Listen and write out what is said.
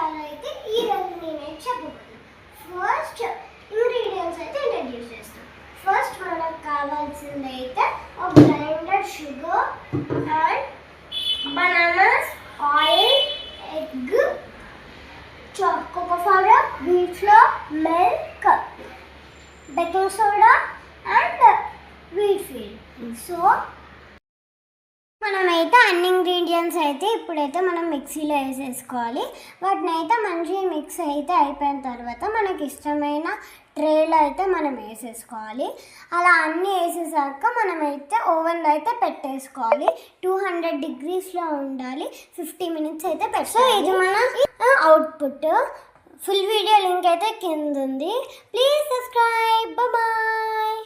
చేయాలో అయితే ఈరోజు నేనే చెప్పబోతున్నాను. ఫస్ట్ ఇంగ్రీడియంట్స్ అయితే ఇంట్రడ్యూస్ చేస్తాను. ఫస్ట్ మనకు కావాల్సింది అయితే ఒక grinded sugar and bananas, oil, egg, cocoa powder, wheat flour, milk, baking soda and wheat feed. So మనమైతే అన్ని ఇంగ్రీడియంట్స్ అయితే ఇప్పుడైతే మనం మిక్సీలో వేసేసుకోవాలి. వాటిని అయితే మంచిగా మిక్స్ అయితే అయిపోయిన తర్వాత మనకి ఇష్టమైన ట్రేలో అయితే మనం వేసేసుకోవాలి. అలా అన్నీ వేసేసాక మనమైతే ఓవెన్లో అయితే పెట్టేసుకోవాలి. 200 degreesలో ఉండాలి. 50 minutes అయితే పెట్టాలి. సో ఇది మన అవుట్పుట్. ఫుల్ వీడియో లింక్ అయితే కింద ఉంది. Please subscribe. బాయ్.